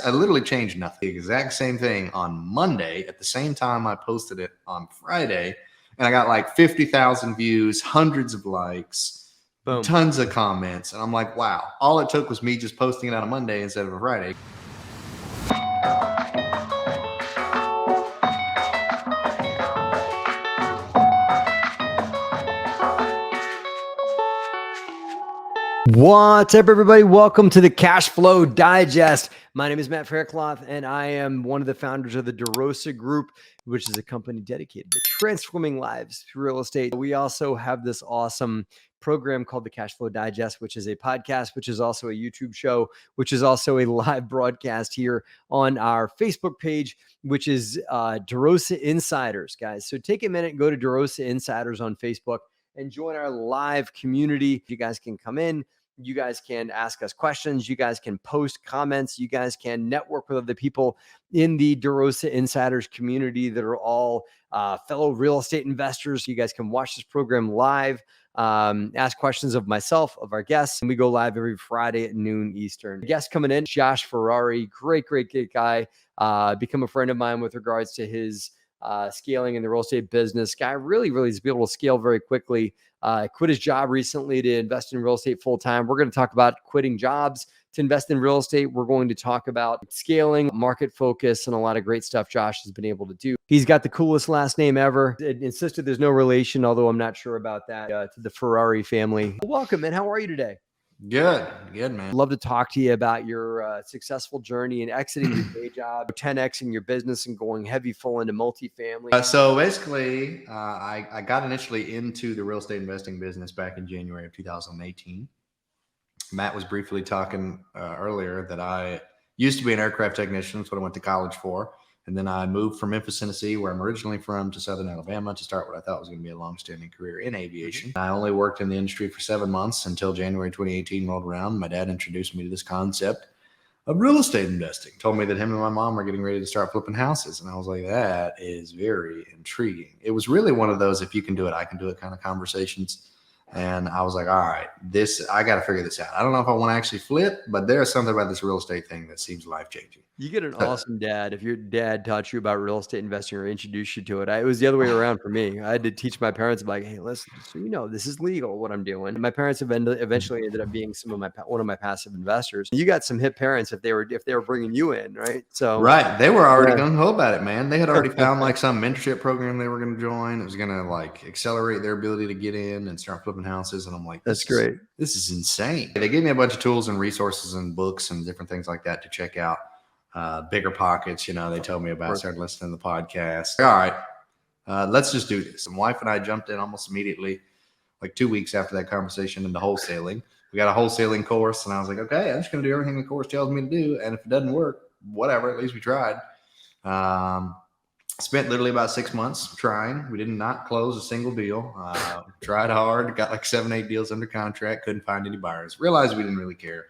I literally changed nothing. The exact same thing on Monday at the same time I posted it on Friday. And I got like 50,000 views, hundreds of likes, Boom. Tons of comments. And I'm like, wow, all it took was me just posting it on a Monday instead of a Friday. What's up, everybody? Welcome to the Cash Flow Digest. My name is Matt Faircloth, and I am one of the founders of the DeRosa Group, which is a company dedicated to transforming lives through real estate. We also have this awesome program called the Cash Flow Digest, which is a podcast, which is also a YouTube show, which is also a live broadcast here on our Facebook page, which is DeRosa Insiders, guys. So take a minute and go to DeRosa Insiders on Facebook and join our live community. You guys can come in. You guys can ask us questions. You guys can post comments. You guys can network with other people in the DeRosa Insiders community that are all fellow real estate investors. You guys can watch this program live, ask questions of myself, of our guests, and we go live every Friday at noon Eastern. Guest coming in, Josh Ferrari, great guy. Become a friend of mine with regards to his scaling in the real estate business. Guy really is able to scale very quickly. Quit his job recently to invest in real estate full time. We're going to talk about quitting jobs to invest in real estate. We're going to talk about scaling, market focus, and a lot of great stuff Josh has been able to do. He's got the coolest last name ever. It insisted there's no relation, although I'm not sure about that, to the Ferrari family. Welcome, man. How are you today? Good, man. Love to talk to you about your successful journey in exiting your day job, 10xing your business, and going heavy full into multifamily. So basically, I got initially into the real estate investing business back in January of 2018. Matt was briefly talking earlier that I used to be an aircraft technician. That's what I went to college for. And then I moved from Memphis, Tennessee, where I'm originally from, to Southern Alabama to start what I thought was going to be a long-standing career in aviation. I only worked in the industry for 7 months until January 2018 rolled around. My dad introduced me to this concept of real estate investing. Told me that him and my mom were getting ready to start flipping houses. And I was like, that is very intriguing. It was really one of those, if you can do it, I can do it kind of conversations. And I was like, all right, I got to figure this out. I don't know if I want to actually flip, but there's something about this real estate thing that seems life-changing. You get an awesome dad if your dad taught you about real estate investing or introduced you to it. It was the other way around for me. I had to teach my parents, like, hey, listen, so this is legal, what I'm doing. My parents eventually ended up being one of my passive investors. You got some hip parents if they were bringing you in, right? So right, they were already gung-ho about it, man. They had already found like some mentorship program they were going to join. It was going to like accelerate their ability to get in and start flipping houses. And I'm like, that's great. This is insane. They gave me a bunch of tools and resources and books and different things like that to check out. Bigger Pockets, they told me about. Started listening to the podcast. All right, let's just do this. And wife and I jumped in almost immediately, like 2 weeks after that conversation, into wholesaling. We got a wholesaling course, and I was like, okay, I'm just going to do everything the course tells me to do. And if it doesn't work, whatever, at least we tried. Spent literally about 6 months trying. We did not close a single deal. Tried hard, got like 7-8 deals under contract, couldn't find any buyers. Realized we didn't really care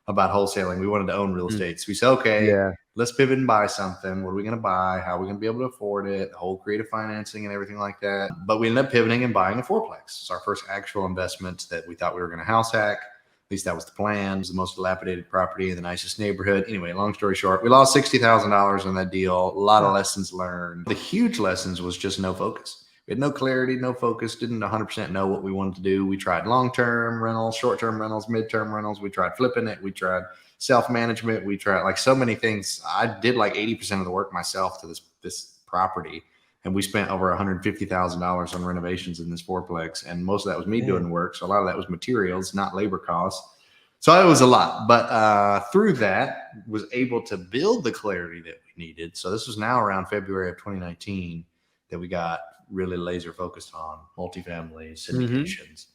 about wholesaling. We wanted to own real estate. So we said, okay, let's pivot and buy something. What are we going to buy? How are we going to be able to afford it? The whole creative financing and everything like that. But we ended up pivoting and buying a fourplex. It's our first actual investment that we thought we were going to house hack. At least that was the plan. It was the most dilapidated property in the nicest neighborhood. Anyway, long story short, we lost $60,000 on that deal. A lot of lessons learned. The huge lessons was just no focus. We had no clarity, no focus, didn't 100% know what we wanted to do. We tried this rentals, short-term rentals, midterm rentals. We tried flipping it. We tried self-management. We tried like so many things. I did like 80% of the work myself to this property. And we spent over $150,000 on renovations in this fourplex. And most of that was me doing the work. So a lot of that was materials, not labor costs. So it was a lot. But through that, was able to build the clarity that we needed. So this was now around February of 2019 that we got really laser focused on multifamily syndications.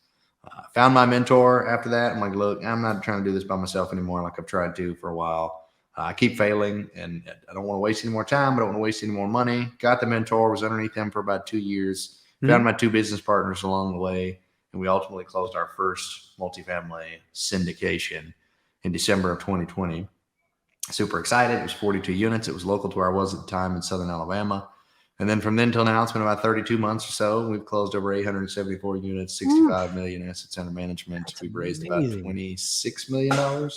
Found my mentor after that. I'm like, look, I'm not trying to do this by myself anymore like I've tried to for a while. I keep failing and I don't want to waste any more time. I don't want to waste any more money. Got the mentor, was underneath him for about 2 years. Found my 2 business partners along the way. And we ultimately closed our first multifamily syndication in December of 2020. Super excited. It was 42 units. It was local to where I was at the time in Southern Alabama. And then from then till now, it's been about 32 months or so. We've closed over 874 units, 65 million assets under management. We've raised about $26 million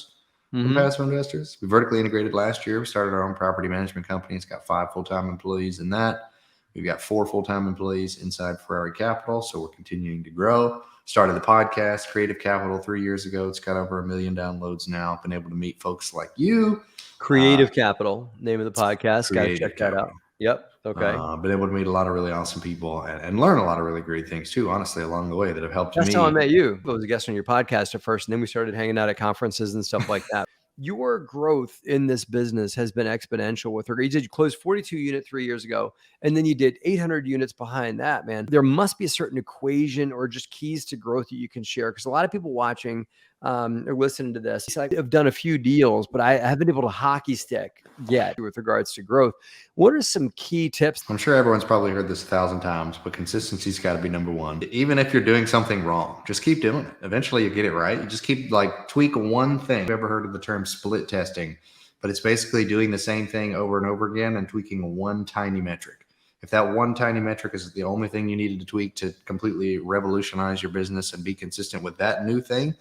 from passive investors. We vertically integrated last year. We started our own property management company. It's got 5 full-time employees in that. We've got 4 full-time employees inside Ferrari Capital, so we're continuing to grow. Started the podcast, Creative Capital, 3 years ago. It's got over 1 million downloads now. Been able to meet folks like you. Creative Capital, name of the podcast. Got to check that out. Yep. Okay. Been able to meet a lot of really awesome people and learn a lot of really great things too, honestly, along the way that have helped me. That's how I met you. I was a guest on your podcast at first, and then we started hanging out at conferences and stuff like that. Your growth in this business has been exponential with her. You did close 42 units 3 years ago, and then you did 800 units behind that, man. There must be a certain equation or just keys to growth that you can share, because a lot of people watching or listening to this, I've done a few deals, but I haven't been able to hockey stick yet with regards to growth. What are some key tips? I'm sure everyone's probably heard this 1,000 times, but consistency's got to be number one. Even if you're doing something wrong, just keep doing it. Eventually you get it right. You just keep tweak one thing. You've ever heard of the term split testing? But it's basically doing the same thing over and over again and tweaking one tiny metric. If that one tiny metric is the only thing you needed to tweak to completely revolutionize your business and be consistent with that new thing,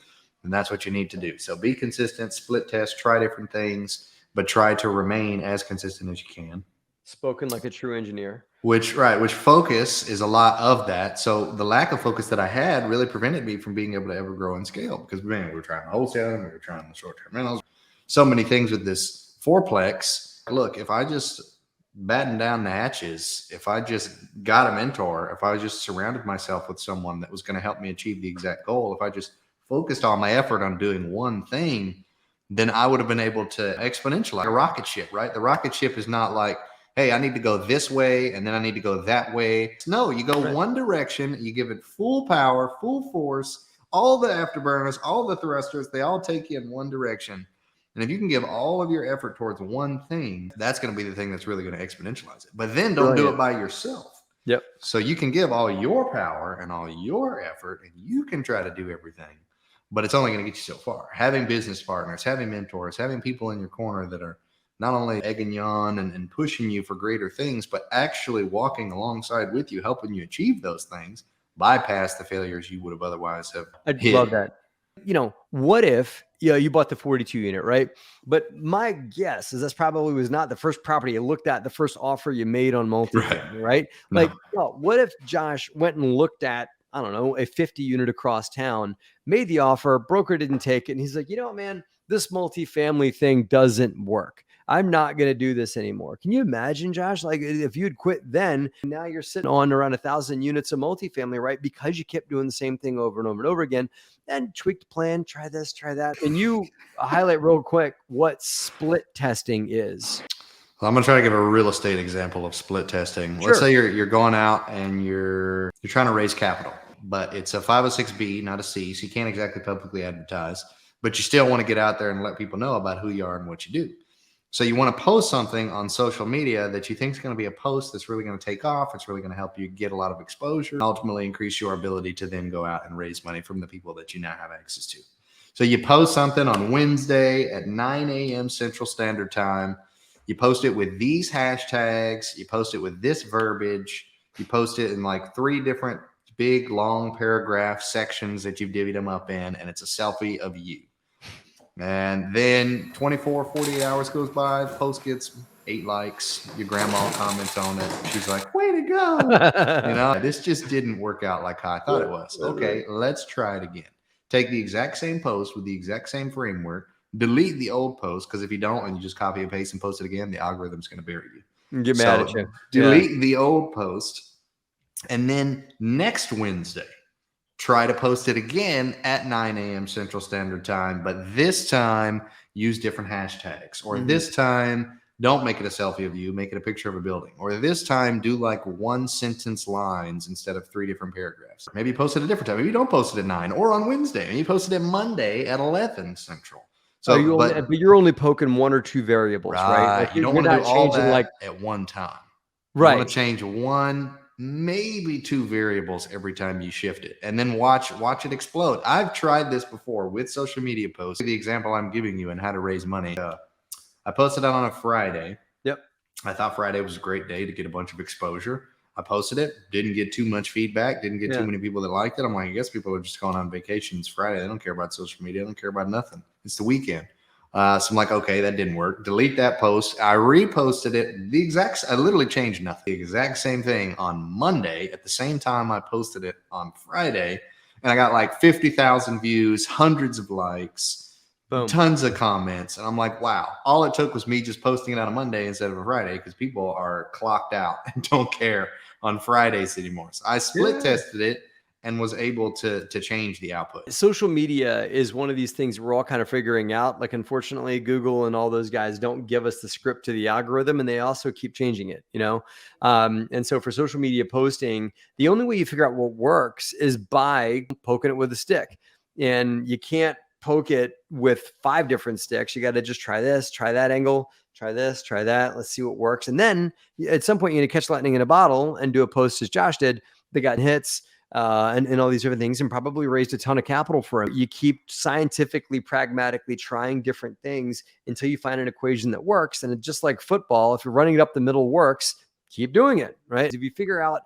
then that's what you need to do. So be consistent, split test, try different things, but try to remain as consistent as you can. Spoken like a true engineer. Which focus is a lot of that. So the lack of focus that I had really prevented me from being able to ever grow and scale, because man, we were trying wholesaling, we were trying the short-term rentals, so many things with this fourplex. Look, if I just batten down the hatches, if I just got a mentor, if I just surrounded myself with someone that was going to help me achieve the exact goal, if I just focused all my effort on doing one thing, then I would have been able to exponentialize like a rocket ship, right? The rocket ship is not like, hey, I need to go this way and then I need to go that way. No, you go one direction, you give it full power, full force, all the afterburners, all the thrusters, they all take you in one direction. And if you can give all of your effort towards one thing, that's going to be the thing that's really going to exponentialize it. But then don't do it by yourself. Yep. So you can give all your power and all your effort and you can try to do everything, but it's only going to get you so far. Having business partners, having mentors, having people in your corner that are not only egging you on and pushing you for greater things, but actually walking alongside with you, helping you achieve those things, bypass the failures you would have otherwise have hit. Love that. What if, you bought the 42 unit, right? But my guess is that's probably was not the first property you looked at, the first offer you made on multifamily, right? What if Josh went and looked at, I don't know, a 50 unit across town, made the offer, broker didn't take it. And he's like, man, this multifamily thing doesn't work. I'm not going to do this anymore. Can you imagine, Josh? Like if you'd quit then, now you're sitting on around 1,000 units of multifamily, right? Because you kept doing the same thing over and over and over again, and tweaked the plan, try this, try that. And you highlight real quick what split testing is. Well, I'm going to try to give a real estate example of split testing. Sure. Let's say you're going out and you're trying to raise capital, but it's a 506B, not a C. So you can't exactly publicly advertise, but you still want to get out there and let people know about who you are and what you do. So you want to post something on social media that you think is going to be a post that's really going to take off. It's really going to help you get a lot of exposure, and ultimately increase your ability to then go out and raise money from the people that you now have access to. So you post something on Wednesday at 9 a.m. Central Standard Time. You post it with these hashtags. You post it with this verbiage. You post it in like 3 different big, long paragraph sections that you've divvied them up in, and it's a selfie of you. And then 48 hours goes by, the post gets 8 likes. Your grandma comments on it. She's like, way to go. This just didn't work out like how I thought it was. Okay, let's try it again. Take the exact same post with the exact same framework, delete the old post, because if you don't and you just copy and paste and post it again, the algorithm's going to bury you. Get mad at you. Delete the old post, and then next Wednesday, try to post it again at 9 a.m. Central Standard Time, but this time use different hashtags. Or this time, don't make it a selfie of you, make it a picture of a building. Or this time, do like 1-sentence lines instead of 3 different paragraphs. Maybe post it a different time. Maybe you don't post it at 9 or on Wednesday. Maybe you post it at Monday at 11 Central. So, but you're only poking 1 or 2 variables, right? Like you don't want to do all that at one time. Right. You want to change 1, maybe 2 variables every time you shift it, and then watch it explode. I've tried this before with social media posts. The example I'm giving you and how to raise money. I posted that on a Friday. Yep. I thought Friday was a great day to get a bunch of exposure. I posted it, didn't get too much feedback, didn't get too many people that liked it. I'm like, I guess people are just going on vacation. It's Friday. They don't care about social media. They don't care about nothing. It's the weekend. So I'm like, okay, that didn't work. Delete that post. I reposted it. I literally changed nothing. The exact same thing on Monday at the same time I posted it on Friday. And I got like 50,000 views, hundreds of likes, Boom. tons of comments. And I'm like, wow, all it took was me just posting it on a Monday instead of a Friday, because people are clocked out and don't care on Fridays anymore. So I split tested it and was able to change the output. Social media is one of these things we're all kind of figuring out. Like, unfortunately, Google and all those guys don't give us the script to the algorithm, and they also keep changing it, and so for social media posting, the only way you figure out what works is by poking it with a stick. And you can't poke it with 5 different sticks. You got to just try this, try that angle, try this, try that. Let's see what works. And then at some point, you're going to catch lightning in a bottle and do a post as Josh did that got hits and all these different things, and probably raised a ton of capital for him. You keep scientifically, pragmatically trying different things until you find an equation that works. And just like football, if you're running it up the middle works, keep doing it, right? If you figure out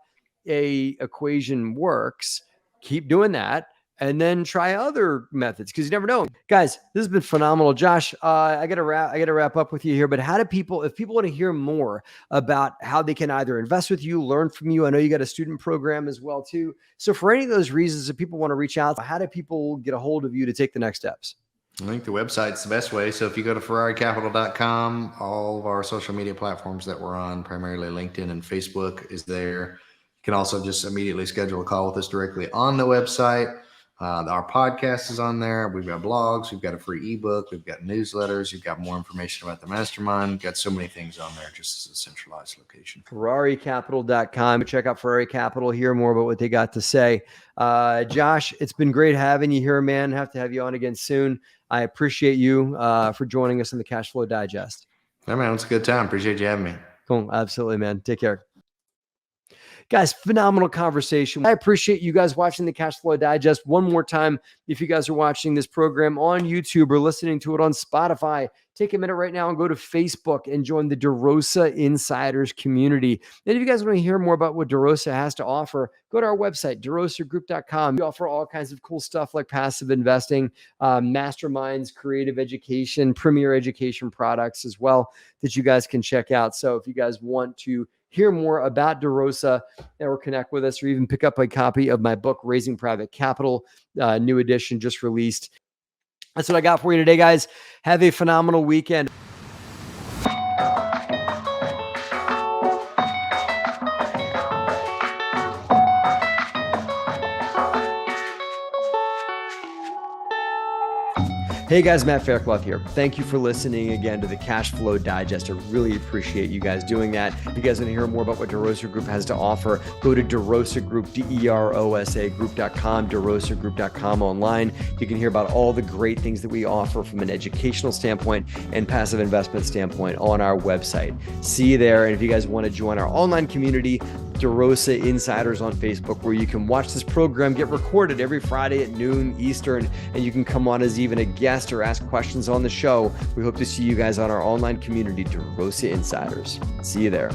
a equation works, keep doing that. And then try other methods, because you never know. Guys, this has been phenomenal. Josh, I gotta wrap up with you here. But if people want to hear more about how they can either invest with you, learn from you, I know you got a student program as well too. So for any of those reasons, if people want to reach out, how do people get a hold of you to take the next steps? I think the website's the best way. So if you go to ferraricapital.com, all of our social media platforms that we're on, primarily LinkedIn and Facebook, is there. You can also just immediately schedule a call with us directly on the website. Our podcast is on there. We've got blogs. We've got a free ebook. We've got newsletters. You've got more information about the mastermind. We've got so many things on there, just as a centralized location. FerrariCapital.com. Check out Ferrari Capital. Hear more about what they got to say. Josh, it's been great having you here, man. Have to have you on again soon. I appreciate you for joining us on the Cash Flow Digest. Yeah, man, it's a good time. Appreciate you having me. Cool. Absolutely, man. Take care. Guys, phenomenal conversation. I appreciate you guys watching the Cash Flow Digest. One more time, if you guys are watching this program on YouTube or listening to it on Spotify, take a minute right now and go to Facebook and join the DeRosa Insiders community. And if you guys want to hear more about what DeRosa has to offer, go to our website, DeRosaGroup.com. We offer all kinds of cool stuff like passive investing, masterminds, creative education, premier education products as well that you guys can check out. So if you guys want to hear more about DeRosa or connect with us, or even pick up a copy of my book, Raising Private Capital, new edition just released. That's what I got for you today, guys. Have a phenomenal weekend. Hey guys, Matt Faircloth here. Thank you for listening again to the Cash Flow Digest. I really appreciate you guys doing that. If you guys want to hear more about what DeRosa Group has to offer, go to DeRosa Group, DeRosa Group.com, DeRosaGroup.com online. You can hear about all the great things that we offer from an educational standpoint and passive investment standpoint on our website. See you there. And if you guys want to join our online community, DeRosa Insiders on Facebook, where you can watch this program get recorded every Friday at noon Eastern, and you can come on as even a guest or ask questions on the show. We hope to see you guys on our online community, DeRosa Insiders. See you there.